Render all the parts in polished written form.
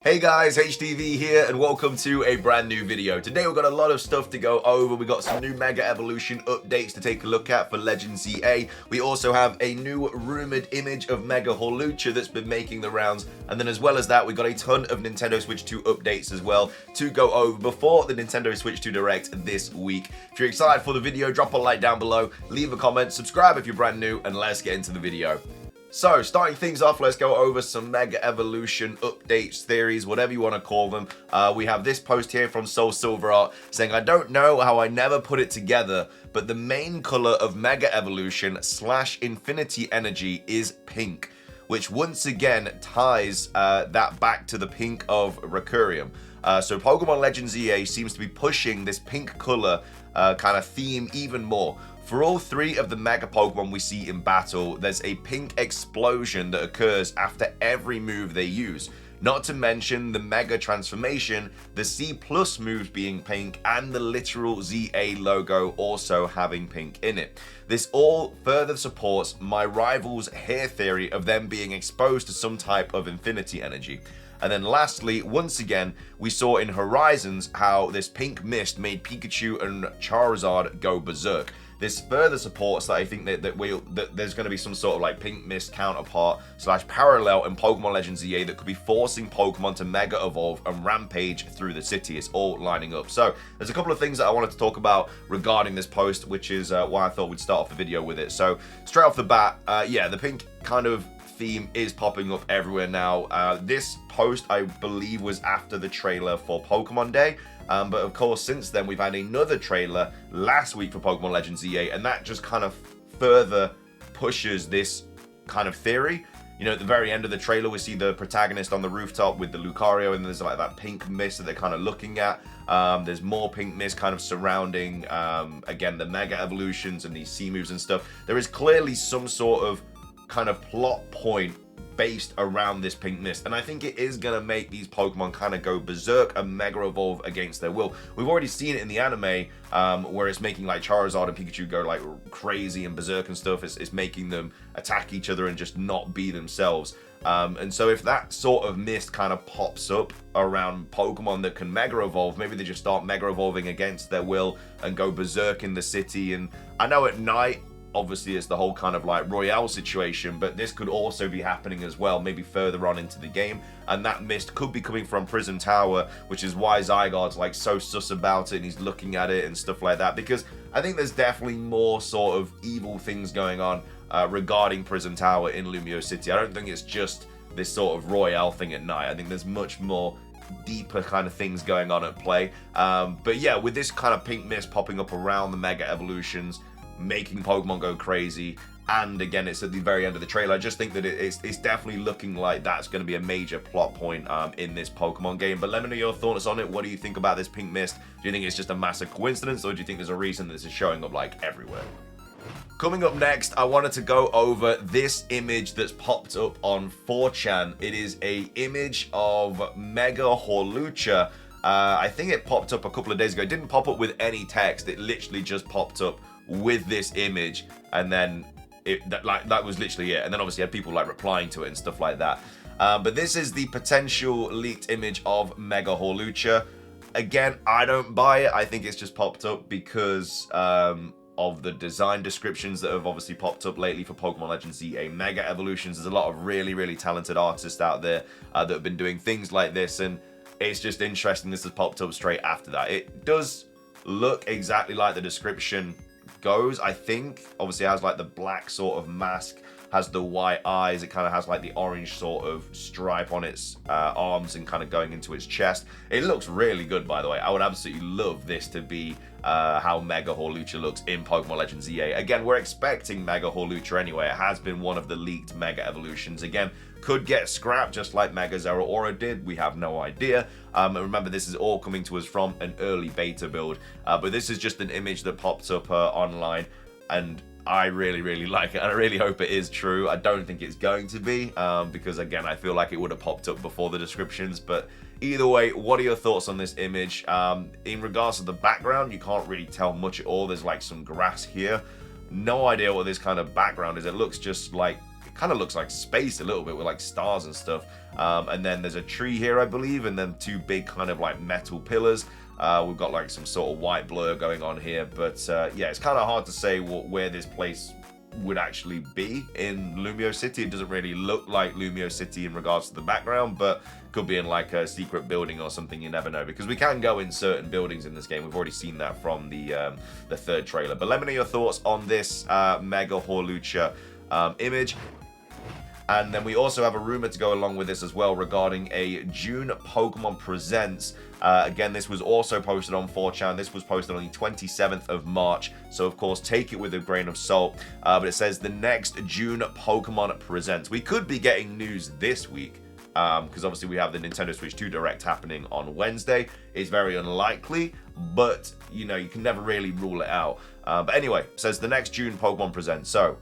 Hey guys, HTV here and welcome to a brand new video. Today we've got a lot of stuff to go over. We got some new Mega Evolution updates to take a look at for Legend ZA. We also have a new rumored image of Mega Hawlucha that's been making the rounds. And then as well as that, we got a ton of Nintendo Switch 2 updates as well to go over before the Nintendo Switch 2 Direct this week. If you're excited for the video, drop a like down below, leave a comment, subscribe if you're brand new, and let's get into the video. So, starting things off, let's go over some Mega Evolution updates, theories, whatever you want to call them. We have this post here from Soul Silver Art saying, I don't know how I never put it together, but the main color of Mega Evolution / Infinity Energy is pink, which once again ties that back to the pink of Recurium. So Pokemon Legend ZA seems to be pushing this pink color kind of theme even more. For all three of the Mega Pokemon we see in battle, there's a pink explosion that occurs after every move they use. Not to mention the Mega Transformation, the C+ moves being pink, and the literal ZA logo also having pink in it. This all further supports my rival's hair theory of them being exposed to some type of infinity energy. And then lastly, once again, we saw in Horizons how this pink mist made Pikachu and Charizard go berserk. This further supports that I think that there's going to be some sort of like pink mist counterpart / parallel in Pokemon Legend ZA that could be forcing Pokemon to Mega Evolve and rampage through the city. It's all lining up. So there's a couple of things that I wanted to talk about regarding this post, which is why I thought we'd start off the video with it. So straight off the bat, yeah, the pink kind of theme is popping up everywhere now. This post, I believe, was after the trailer for Pokemon Day. But of course, since then, we've had another trailer last week for Pokemon Legend ZA, and that just kind of further pushes this kind of theory. You know, at the very end of the trailer, we see the protagonist on the rooftop with the Lucario, and there's like that pink mist that they're kind of looking at. There's more pink mist kind of surrounding, again, the Mega Evolutions and these C moves and stuff. There is clearly some sort of kind of plot point based around this pink mist, and I think it is going to make these Pokemon kind of go berserk and Mega Evolve against their will. We've already seen it in the anime where it's making like Charizard and Pikachu go like crazy and berserk and stuff. It's making them attack each other and just not be themselves. And so if that sort of mist kind of pops up around Pokemon that can Mega Evolve, maybe they just start Mega Evolving against their will and go berserk in the city. And I know at night, obviously, it's the whole kind of like Royale situation, but this could also be happening as well, maybe further on into the game, and that mist could be coming from Prism Tower, which is why Zygarde's like so sus about it and he's looking at it and stuff like that, because I think there's definitely more sort of evil things going on regarding Prism Tower in Lumiose City. I don't think it's just this sort of Royale thing at night. I think there's much more deeper kind of things going on at play. But yeah, with this kind of pink mist popping up around the Mega Evolutions, making Pokemon go crazy, and again, it's at the very end of the trailer, I just think that it's definitely looking like that's going to be a major plot point in this Pokemon game. But let me know your thoughts on it. What do you think about this pink mist? Do you think it's just a massive coincidence, or do you think there's a reason that this is showing up like everywhere? Coming up next, I wanted to go over this image that's popped up on 4chan. It is a image of Mega Hawlucha. I think it popped up a couple of days ago. It didn't pop up with any text. It literally just popped up with this image, and then that was literally it. And then obviously had people like replying to it and stuff like that. But this is the potential leaked image of Mega Hawlucha. Again, I don't buy it. I think it's just popped up because of the design descriptions that have obviously popped up lately for Pokemon Legend ZA Mega Evolutions. There's a lot of really, really talented artists out there that have been doing things like this, and it's just interesting this has popped up straight after that. It does look exactly like the description goes, I think. Obviously it has like the black sort of mask, has the white eyes, it kind of has like the orange sort of stripe on its arms and kind of going into its chest. It looks really good, by the way. I would absolutely love this to be how Mega Hawlucha looks in Pokemon Legend ZA. Again, we're expecting Mega Hawlucha anyway. It has been one of the leaked Mega Evolutions. Again, could get scrapped just like Mega Zeraora did. We have no idea. And remember, this is all coming to us from an early beta build. But this is just an image that popped up online, and I really, really like it, and I really hope it is true. I don't think it's going to be, because again, I feel like it would have popped up before the descriptions. But either way, what are your thoughts on this image? In regards to the background, you can't really tell much at all. There's like some grass here. No idea what this kind of background is. It looks just like kind of looks like space a little bit with like stars and stuff. And then there's a tree here, I believe, and then two big kind of like metal pillars. We've got like some sort of white blur going on here, but yeah, it's kind of hard to say where this place would actually be in Lumiose City. It doesn't really look like Lumiose City in regards to the background, but could be in like a secret building or something. You never know, because we can go in certain buildings in this game. We've already seen that from the third trailer. But let me know your thoughts on this Mega Hawlucha image. And then we also have a rumor to go along with this as well regarding a June Pokemon Presents. Again, this was also posted on 4chan. This was posted on the 27th of March. So, of course, take it with a grain of salt. But it says the next June Pokemon Presents. We could be getting news this week. Because obviously we have the Nintendo Switch 2 Direct happening on Wednesday. It's very unlikely, but, you know, you can never really rule it out. But anyway, it says the next June Pokemon Presents. So,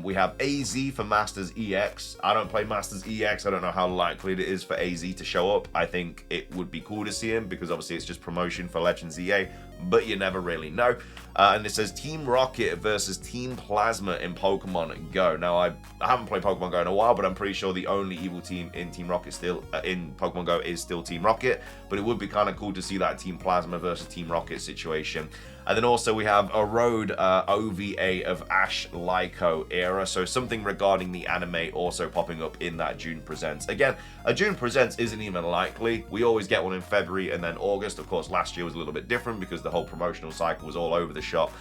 we have AZ for Masters EX. I don't play Masters EX. I don't know how likely it is for AZ to show up. I think it would be cool to see him because obviously it's just promotion for Legends EA, but you never really know. And it says Team Rocket versus Team Plasma in Pokemon Go. Now, I haven't played Pokemon Go in a while, but I'm pretty sure the only evil team in Team Rocket still in Pokemon Go is still Team Rocket. But it would be kind of cool to see that Team Plasma versus Team Rocket situation. And then also we have a road OVA of Ash Lyco era. So something regarding the anime also popping up in that June Presents. Again, a June Presents isn't even likely. We always get one in February and then August. Of course, last year was a little bit different because the whole promotional cycle was all over the shop.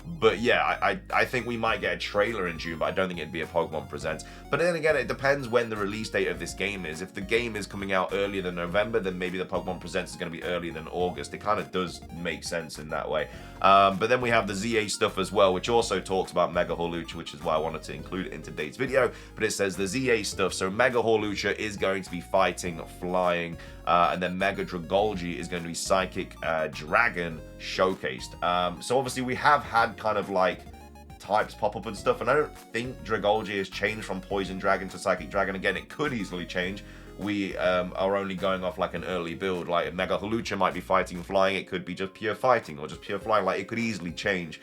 But yeah, I think we might get a trailer in June, but I don't think it'd be a Pokemon Presents. But then again, it depends when the release date of this game is. If the game is coming out earlier than November, then maybe the Pokemon Presents is going to be earlier than August. It kind of does make sense in that way. But then we have the ZA stuff as well, which also talks about Mega Hawlucha, which is why I wanted to include it in today's video. But it says the ZA stuff. So Mega Hawlucha is going to be fighting flying, and then Mega Dragolgi is going to be Psychic Dragon showcased. So obviously we have had kind of like types pop up and stuff, and I don't think Dragolgi has changed from Poison Dragon to Psychic Dragon. Again, it could easily change. We are only going off like an early build. Like Mega Hawlucha might be fighting flying, it could be just pure fighting or just pure flying. Like it could easily change.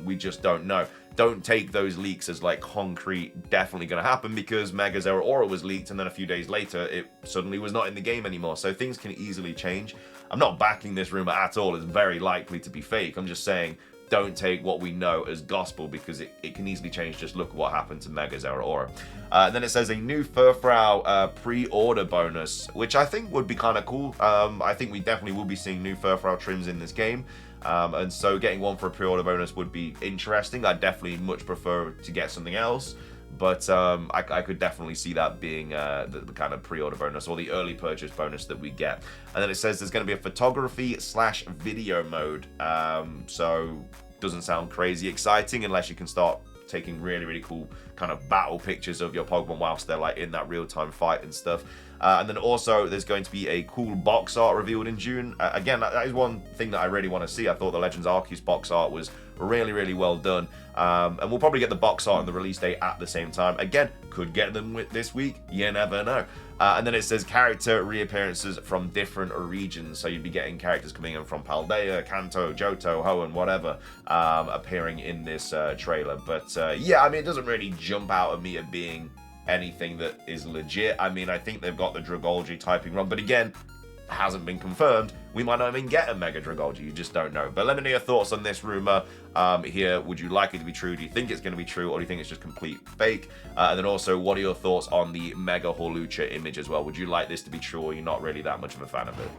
We just don't know. Don't take those leaks as like concrete definitely going to happen, because Mega Zeraora was leaked and then a few days later it suddenly was not in the game anymore. So things can easily change. I'm not backing this rumor at all. It's very likely to be fake. I'm just saying don't take what we know as gospel, because it can easily change. Just look at what happened to Mega Zeraora. Then it says a new Furfrou pre-order bonus, which I think would be kind of cool. I think we definitely will be seeing new Furfrou trims in this game. And so getting one for a pre-order bonus would be interesting. I'd definitely much prefer to get something else. But I could definitely see that being the kind of pre-order bonus or the early purchase bonus that we get. And then it says there's going to be a photography/video mode. So doesn't sound crazy exciting unless you can start taking really cool kind of battle pictures of your Pokemon whilst they're like in that real-time fight and stuff. And then also there's going to be a cool box art revealed in June. Again, that is one thing that I really want to see. I thought the Legends Arceus box art was really well done. And we'll probably get the box art and the release date at the same time. Again, could get them this week. You never know. And then it says character reappearances from different regions. So you'd be getting characters coming in from Paldea, Kanto, Johto, Hoenn, whatever, appearing in this trailer. But yeah, I mean, it doesn't really jump out at me at being anything that is legit. I mean, I think they've got the Dragolgi typing wrong, but again, hasn't been confirmed. We might not even get a Mega Dragolgi, you just don't know. But let me know your thoughts on this rumor here. Would you like it to be true? Do you think it's going to be true, or do you think it's just complete fake? And then also, what are your thoughts on the Mega Hawlucha image as well? Would you like this to be true, or you're not really that much of a fan of it?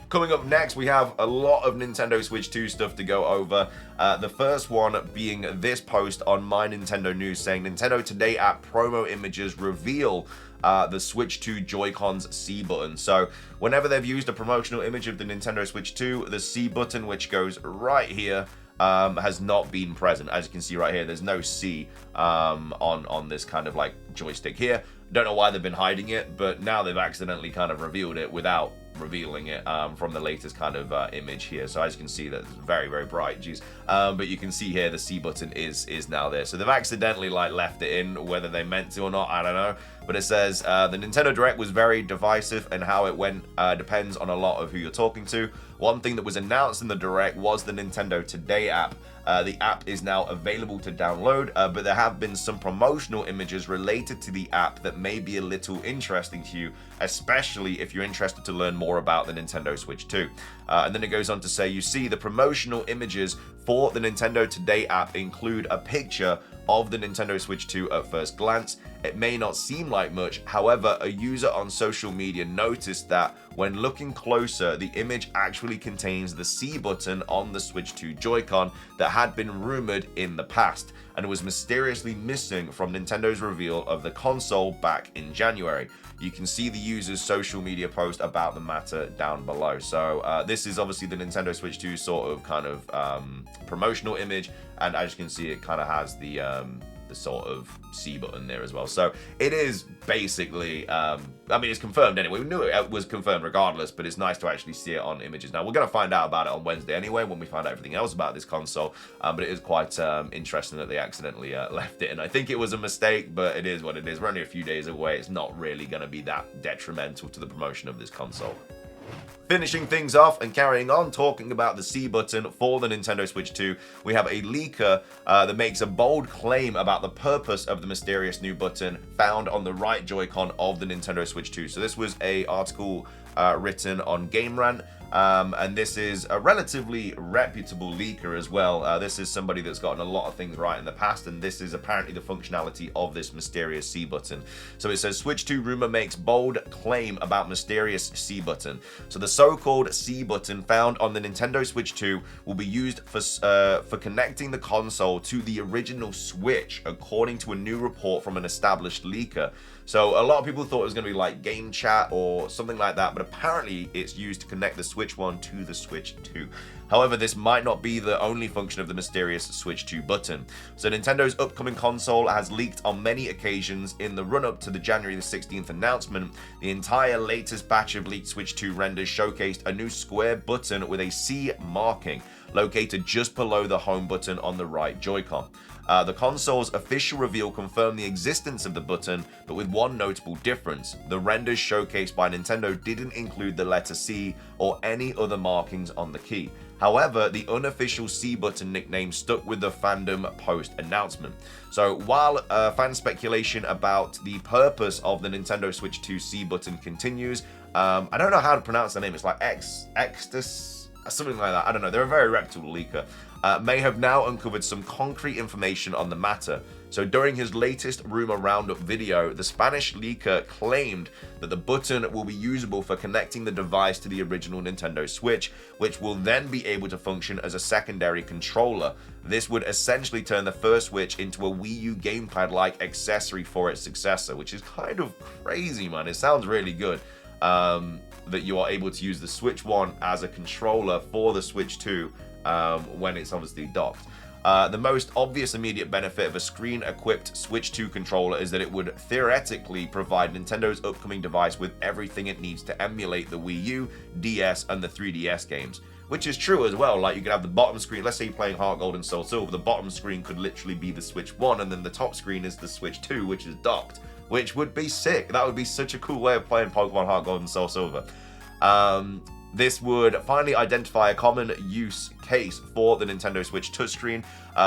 Coming up next, we have a lot of Nintendo Switch 2 stuff to go over. The first one being this post on My Nintendo News saying Nintendo Today app promo images reveal the Switch 2 Joy-Con's C button. So whenever they've used a promotional image of the Nintendo Switch 2, the C button, which goes right here, has not been present. As you can see right here, there's no C on this kind of like joystick here. Don't know why they've been hiding it, but now they've accidentally kind of revealed it without revealing it from the latest kind of image here. So as you can see, that's very bright, geez. But you can see here the C button is now there. So they've accidentally like left it in, whether they meant to or not, I don't know. but it says the Nintendo Direct was very divisive, and how it went depends on a lot of who you're talking to. One thing that was announced in the Direct was the Nintendo Today app. The app is now available to download, but there have been some promotional images related to the app that may be a little interesting to you, especially if you're interested to learn more about the Nintendo Switch 2. And then it goes on to say, you see, the promotional images for the Nintendo Today app include a picture of the Nintendo Switch 2 at first glance. It may not seem like much, however, a user on social media noticed that when looking closer, the image actually contains the C button on the Switch 2 Joy-Con that had been rumored in the past, and was mysteriously missing from Nintendo's reveal of the console back in January. You can see the user's social media post about the matter down below. So this is obviously the Nintendo Switch 2 sort of kind of promotional image, and as you can see, it kind of has the sort of C button there as well. So it is basically, I mean, it's confirmed anyway. We knew it was confirmed regardless, but it's nice to actually see it on images. Now, we're going to find out about it on Wednesday anyway, when we find out everything else about this console, but it is quite interesting that they accidentally left it, and I think it was a mistake, but it is what it is. We're only a few days away. It's not really going to be that detrimental to the promotion of this console. Finishing things off and carrying on, talking about the C button for the Nintendo Switch 2, we have a leaker that makes a bold claim about the purpose of the mysterious new button found on the right Joy-Con of the Nintendo Switch 2. So this was an article written on Game Rant, and this is a relatively reputable leaker as well. This is somebody that's gotten a lot of things right in the past, and this is apparently the functionality of this mysterious C button. So it says, Switch 2 rumor makes bold claim about mysterious C button. So the so-called C button found on the Nintendo Switch 2 will be used for connecting the console to the original Switch, according to a new report from an established leaker. So a lot of people thought it was going to be like game chat or something like that, but apparently it's used to connect the Switch 1 to the Switch 2. However, this might not be the only function of the mysterious Switch 2 button. So Nintendo's upcoming console has leaked on many occasions in the run-up to the January the 16th announcement. The entire latest batch of leaked Switch 2 renders showcased a new square button with a C marking, located just below the home button on the right Joy-Con. The console's official reveal confirmed the existence of the button, but with one notable difference. The renders showcased by Nintendo didn't include the letter C or any other markings on the key. However, the unofficial C button nickname stuck with the fandom post-announcement. So while fan speculation about the purpose of the Nintendo Switch 2 C button continues, I don't know how to pronounce the name. It's like Extus, something like that. I don't know. They're a very reputable leaker. May have now uncovered some concrete information on the matter. So during his latest rumor roundup video, the Spanish leaker claimed that the button will be usable for connecting the device to the original Nintendo Switch, which will then be able to function as a secondary controller. This would essentially turn the first Switch into a Wii U gamepad-like accessory for its successor, which is kind of crazy, man. It sounds really good. That you are able to use the Switch 1 as a controller for the Switch 2 when it's obviously docked. The most obvious immediate benefit of a screen-equipped Switch 2 controller is that it would theoretically provide Nintendo's upcoming device with everything it needs to emulate the Wii U, DS, and the 3DS games. Which is true as well. Like, you could have the bottom screen, let's say you're playing Heart Gold and Soul Silver, the bottom screen could literally be the Switch 1, and then the top screen is the Switch 2, which is docked. Which would be sick. That would be such a cool way of playing Pokemon Heart Gold and Soul Silver. This would finally identify a common use case for the Nintendo Switch touchscreen,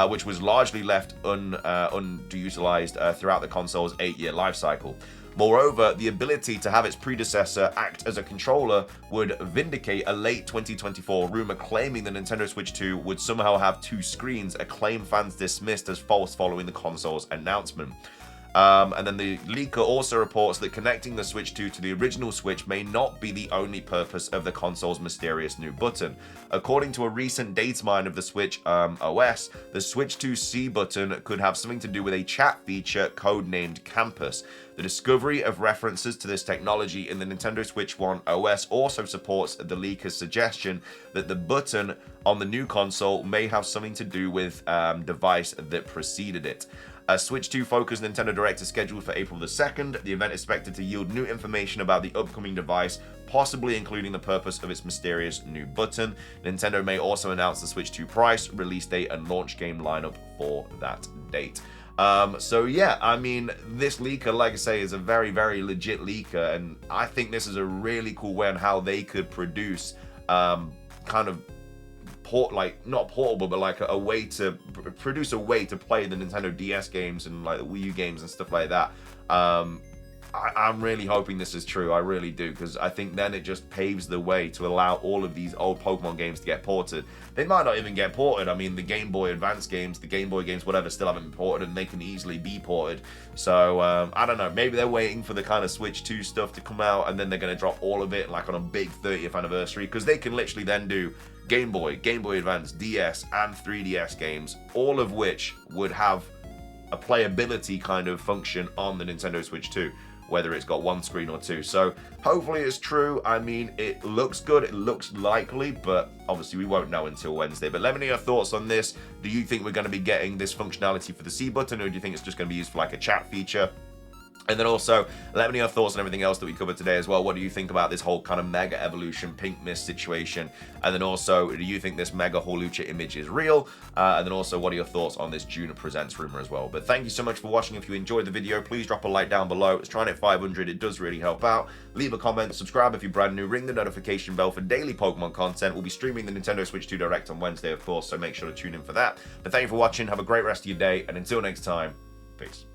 which was largely left underutilized throughout the console's 8-year life cycle. Moreover, the ability to have its predecessor act as a controller would vindicate a late 2024 rumor claiming the Nintendo Switch 2 would somehow have two screens, a claim fans dismissed as false following the console's announcement. And then the leaker also reports that connecting the Switch 2 to the original Switch may not be the only purpose of the console's mysterious new button. According to a recent data mine of the Switch OS, the Switch 2 C button could have something to do with a chat feature codenamed Campus. The discovery of references to this technology in the Nintendo Switch 1 OS also supports the leaker's suggestion that the button on the new console may have something to do with device that preceded it. A Switch 2 focused Nintendo Direct is scheduled for April the 2nd. The event is expected to yield new information about the upcoming device, possibly including the purpose of its mysterious new button. Nintendo may also announce the Switch 2 price, release date, and launch game lineup for that date. So yeah, I mean, this leaker, like I say, is a very, very legit leaker, and I think this is a really cool way on how they could produce kind of not portable, but like a way to produce a way to play the Nintendo DS games and like the Wii U games and stuff like that. I'm really hoping this is true. I really do, because I think then it just paves the way to allow all of these old Pokemon games to get ported. They might not even get ported. I mean, the Game Boy Advance games, the Game Boy games, whatever, still haven't been ported, and they can easily be ported. So, I don't know. Maybe they're waiting for the kind of Switch 2 stuff to come out, and then they're going to drop all of it, like, on a big 30th anniversary, because they can literally then do Game Boy, Game Boy Advance, DS, and 3DS games, all of which would have a playability kind of function on the Nintendo Switch 2, whether it's got one screen or two. So hopefully it's true. I mean, it looks good, it looks likely, but obviously we won't know until Wednesday. But let me know your thoughts on this. Do you think we're going to be getting this functionality for the C button, or do you think it's just going to be used for like a chat feature? And then also, let me know your thoughts on everything else that we covered today as well. What do you think about this whole kind of Mega Evolution Pink Mist situation? And then also, do you think this Mega Hawlucha image is real? And then also, what are your thoughts on this Juna Presents rumor as well? But thank you so much for watching. If you enjoyed the video, please drop a like down below. It's trying at 500. It does really help out. Leave a comment, subscribe if you're brand new, ring the notification bell for daily Pokemon content. We'll be streaming the Nintendo Switch 2 Direct on Wednesday, of course, so make sure to tune in for that. But thank you for watching. Have a great rest of your day. And until next time, peace.